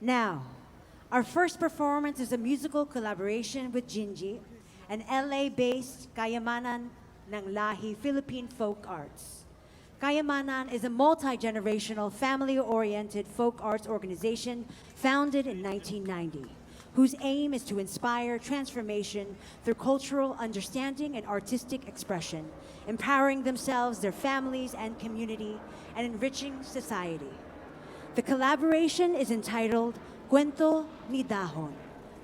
Now, our first performance is a musical collaboration with Jinji, an LA-based kayamanan ng lahi Philippine folk arts. Kayamanan is a multi-generational, family-oriented folk arts organization founded in 1990, whose aim is to inspire transformation through cultural understanding and artistic expression, empowering themselves, their families, and community, and enriching society. The collaboration is entitled Cuento ni Dahon.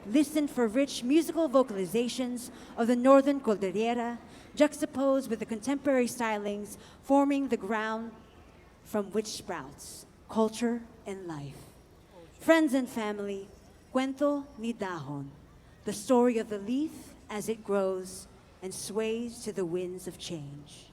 Listen for rich musical vocalizations of the Northern Cordillera, juxtaposed with the contemporary stylings forming the ground from which sprouts culture and life. Friends and family, Cuento ni Dahon, the story of the leaf as it grows and sways to the winds of change.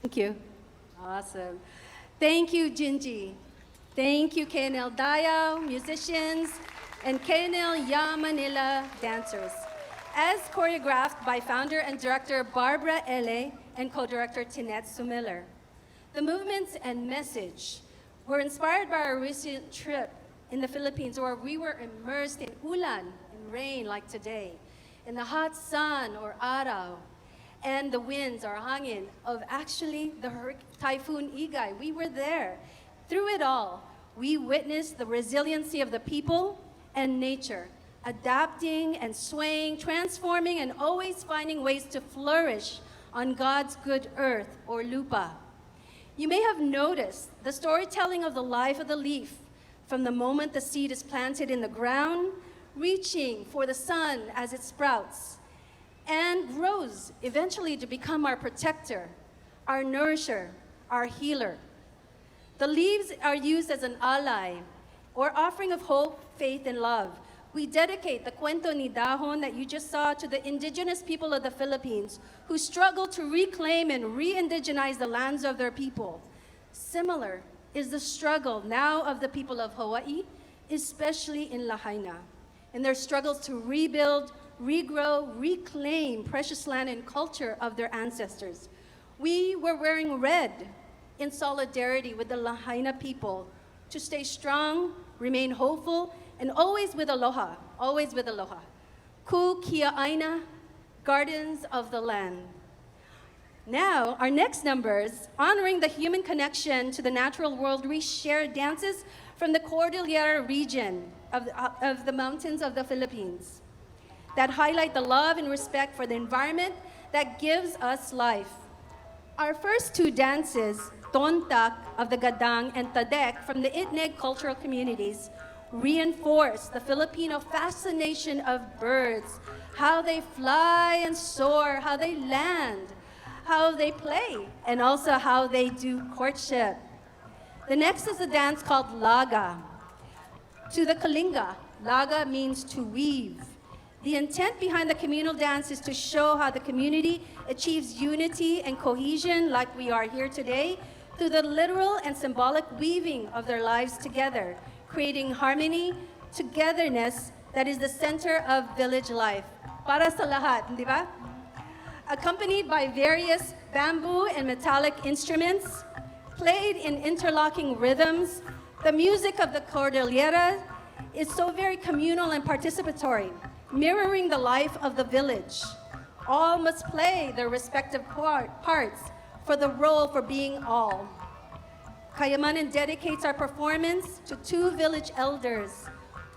Thank you. Awesome. Thank you, Jinji. Thank you, KNL Daya, musicians, and KNL Ya Manila dancers. As choreographed by founder and director Barbara Ele and co-director Tinette Sumiller. The movements and message were inspired by our recent trip in the Philippines where we were immersed in ulan, in rain like today, in the hot sun or araw, and the winds or hangin of actually the Typhoon Igay. We were there. Through it all, we witnessed the resiliency of the people and nature, adapting and swaying, transforming, and always finding ways to flourish on God's good earth or lupa. You may have noticed the storytelling of the life of the leaf from the moment the seed is planted in the ground, reaching for the sun as it sprouts, and grows eventually to become our protector, our nourisher, our healer. The leaves are used as an ally or offering of hope, faith, and love. We dedicate the Cuento ni Dahon that you just saw to the indigenous people of the Philippines who struggle to reclaim and re-indigenize the lands of their people. Similar is the struggle now of the people of Hawaii, especially in Lahaina, in their struggles to rebuild, regrow, reclaim precious land and culture of their ancestors. We were wearing red in solidarity with the Lahaina people to stay strong, remain hopeful, and always with aloha, always with aloha. Ku kia aina, gardens of the land. Now, our next numbers, honoring the human connection to the natural world, we share dances from the Cordillera region of the mountains of the Philippines that highlight the love and respect for the environment that gives us life. Our first two dances, Tontak of the Gadang and Tadek from the Itneg cultural communities, reinforce the Filipino fascination of birds, how they fly and soar, how they land, how they play, and also how they do courtship. The next is a dance called Laga. To the Kalinga, Laga means to weave. The intent behind the communal dance is to show how the community achieves unity and cohesion like we are here today through the literal and symbolic weaving of their lives together, creating harmony, togetherness that is the center of village life. Para sa lahat, di ba? Accompanied by various bamboo and metallic instruments, played in interlocking rhythms, the music of the Cordillera is so very communal and participatory, mirroring the life of the village. All must play their respective parts for the role for being all. Kayamanan dedicates our performance to two village elders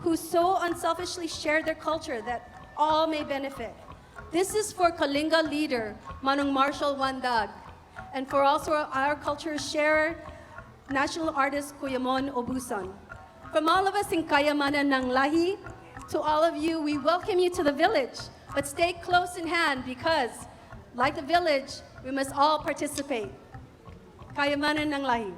who so unselfishly share their culture that all may benefit. This is for Kalinga leader, Manong Marshall Wandag, and for also our culture sharer, national artist Kuyamon Obuson. From all of us in Kayamanan ng Lahi, to all of you, we welcome you to the village, but stay close in hand because, like the village, we must all participate. Kayamanan ng Lahi.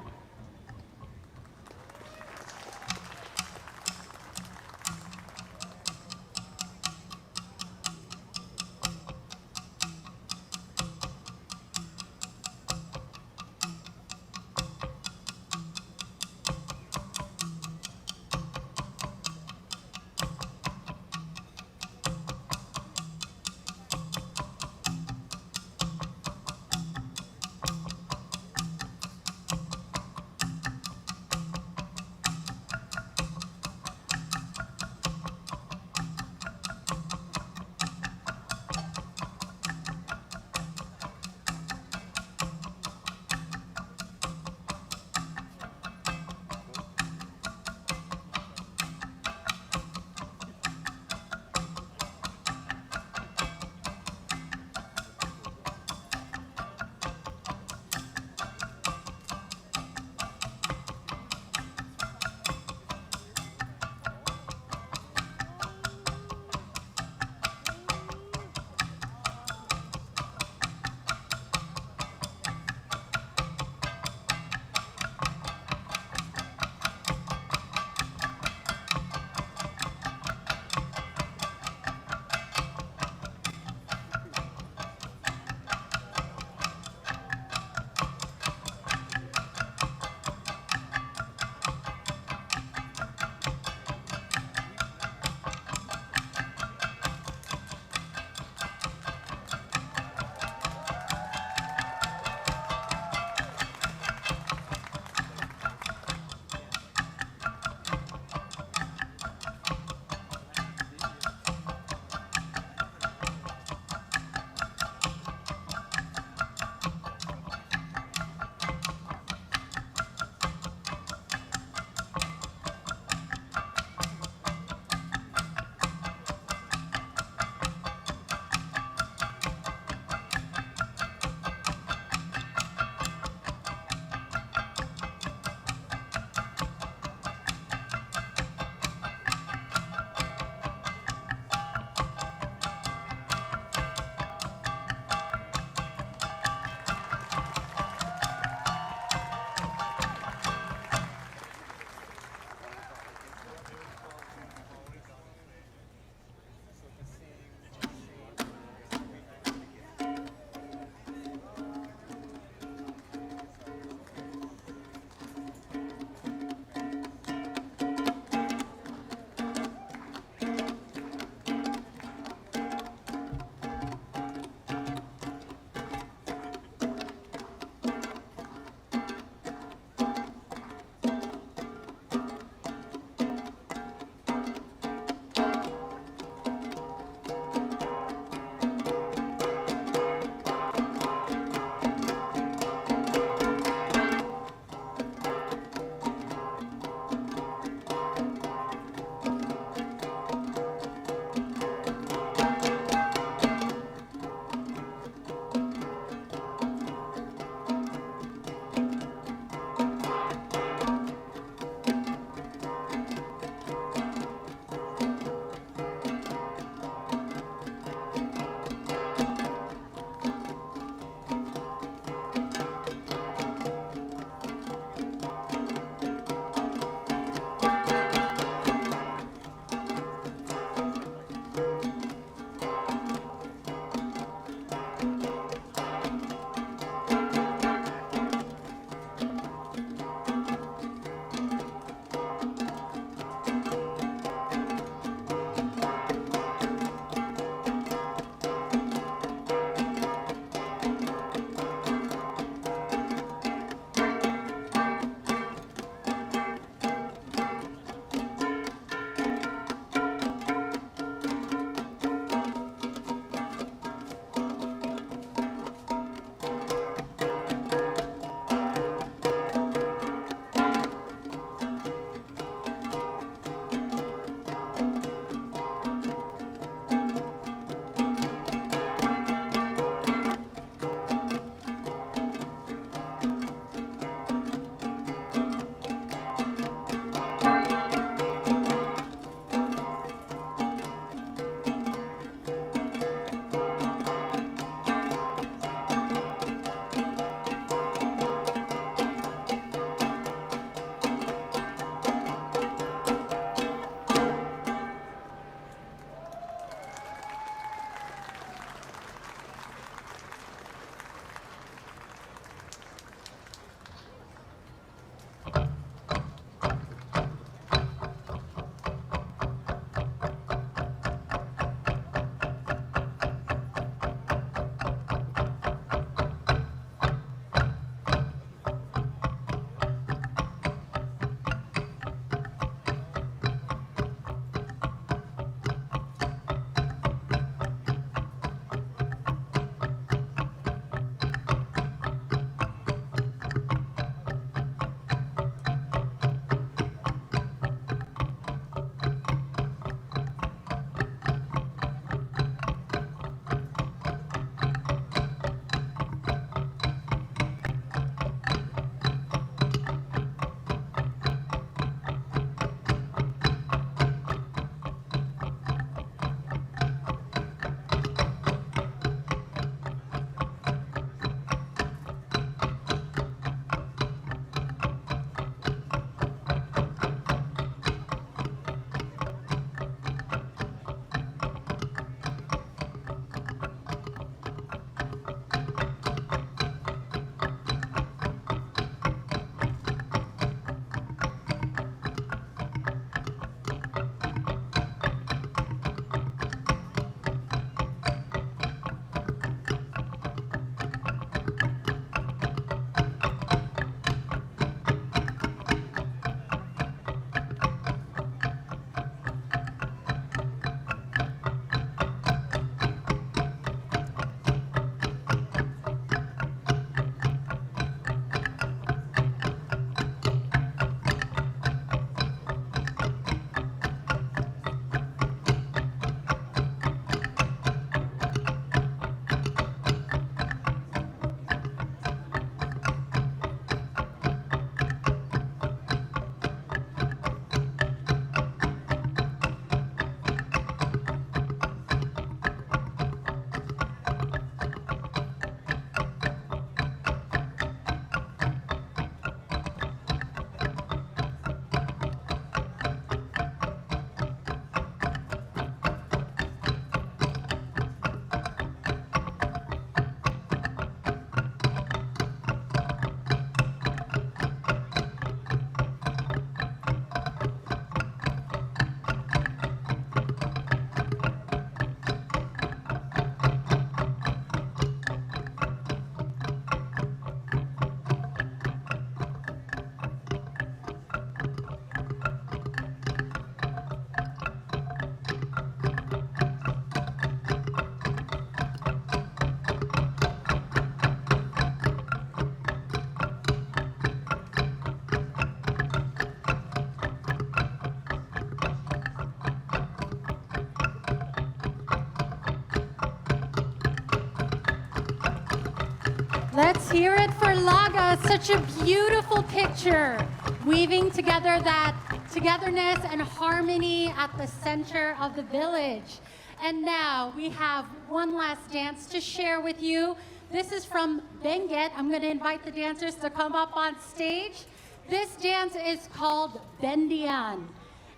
Let's hear it for Laga. Such a beautiful picture, weaving together that togetherness and harmony at the center of the village. And now we have one last dance to share with you. This is from Benguet. I'm going to invite the dancers to come up on stage. This dance is called Bendian.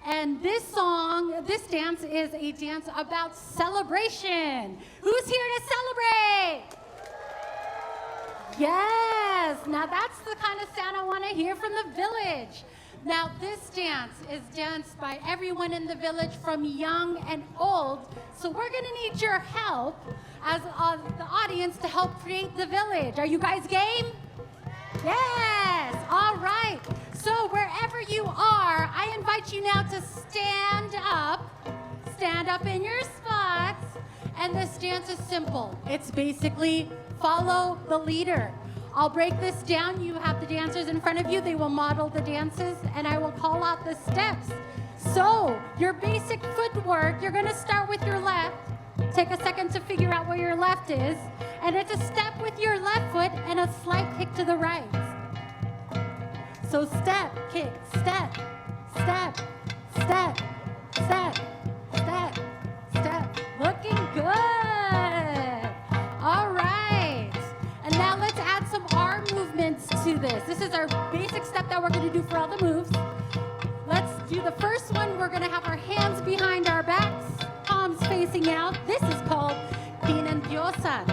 And this dance is a dance about celebration. Who's here to celebrate? Yes, now that's the kind of sound I want to hear from the village. Now this dance is danced by everyone in the village from young and old. So we're going to need your help as the audience to help create the village. Are you guys game? Yes, all right. So wherever you are, I invite you now to stand up in your spots. And this dance is simple. It's basically follow the leader. I'll break this down. You have the dancers in front of you. They will model the dances, and I will call out the steps. So your basic footwork, you're going to start with your left. Take a second to figure out where your left is. And it's a step with your left foot and a slight kick to the right. So step, kick, step, step, step, step, step, step. Looking good. All right. And now let's add some arm movements to this. This is our basic step that we're going to do for all the moves. Let's do the first one. We're going to have our hands behind our backs, palms facing out. This is called Pinandyosan.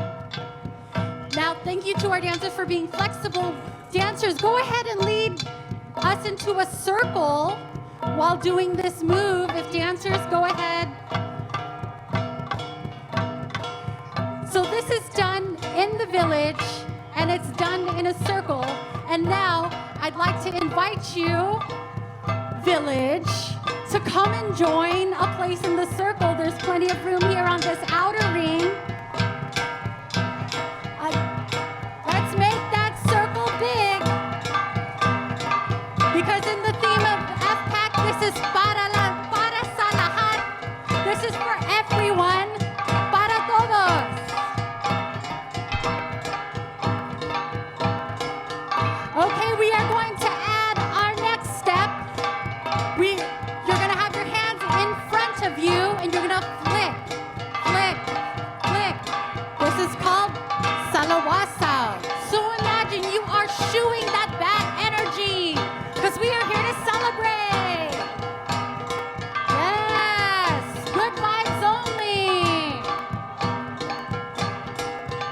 Now, thank you to our dancers for being flexible. Dancers, go ahead and lead us into a circle while doing this move. If dancers, go ahead. So this is done in the village, and it's done in a circle. And now, I'd like to invite you, village, to come and join a place in the circle. There's plenty of room here on this outer ring. Let's make that circle big. Because in the theme of Fpac, this is para sa lahat. This is for everyone. Para todos. Okay, we are going to add our next step. You're going to have your hands in front of you, and you're going to flick, flick, flick. This is called salawasao. So imagine you are shooing that bad energy, because we are here to celebrate. Yes, good vibes only.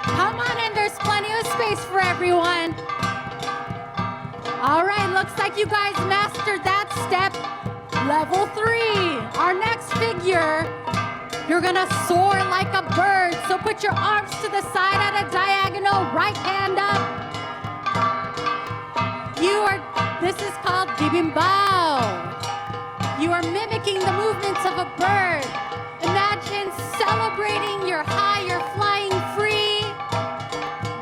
Come on in, there's plenty of space for everyone. All right, looks like you guys mastered that step. Level 3, our next figure, you're gonna soar like a bird. So put your arms to the side at a diagonal, right hand up. This is called bibimbao. You are mimicking the movements of a bird. Imagine celebrating you're high, you're flying free.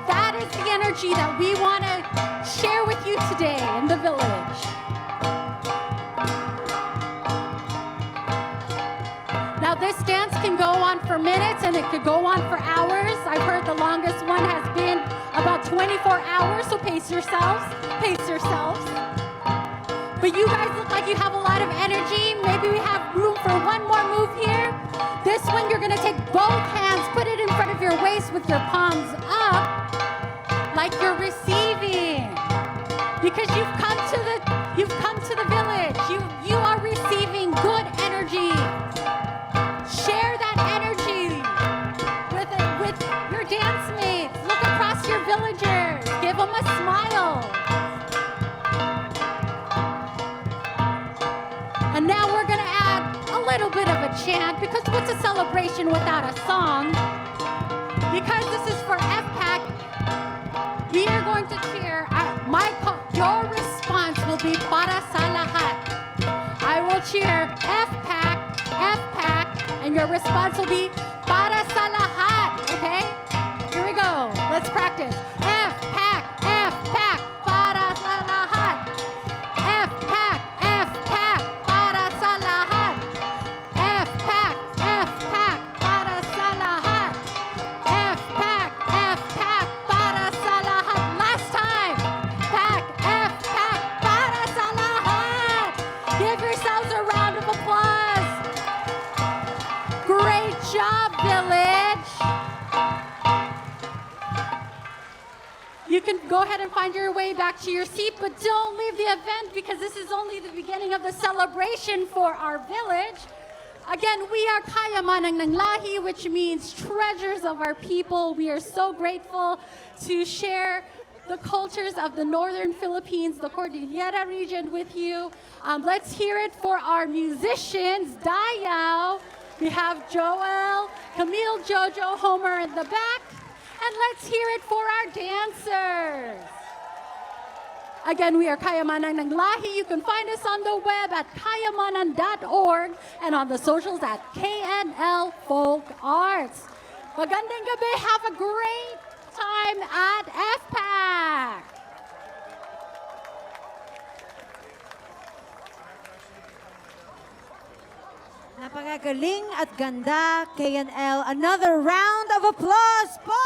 That is the energy that we want to share with you today in the village. Now this dance can go on for minutes and it could go on for hours. I've heard the longest one has been about 24 hours, so pace yourselves, pace yourselves. But you guys look like you have a lot of energy. Maybe we have room for one more move here. This one, you're gonna take both hands, put it in front of your waist with your palms up, like you're receiving. Because you've come to the village. You are receiving good energy. Share that energy with your dance mates. Look across your villagers. Give them a smile. And now we're going to add a little little bit of a chant because what's a celebration without a song? Because this is for FPAC, we are going to cheer. Your response will be para sa lahat. I will cheer FPAC, FPAC, and your response will be para sa lahat. Okay? Here we go. Let's practice. FPAC, FPAC, para sa lahat. FPAC, FPAC, para sa lahat. FPAC, FPAC, para sa lahat. FPAC, FPAC, para sa lahat. Last time. PAC, FPAC, para sa lahat. Give yourselves a round of applause. Great job, Village. You can go ahead and find your way back to your seat, but don't leave the event because this is only the beginning of the celebration for our village. Again, we are Kayamanang ng Lahi, which means treasures of our people. We are so grateful to share the cultures of the northern Philippines, the Cordillera region with you. Let's hear it for our musicians, Dayao. We have Joel, Camille, Jojo, Homer in the back. And let's hear it for our dancers. Again, we are Kayamanang ng Lahi. You can find us on the web at kayamanan.org and on the socials at KNL Folk Arts. Magandang gabi. Have a great time at Fpac. Napakagaling at ganda, KNL. Another round of applause po!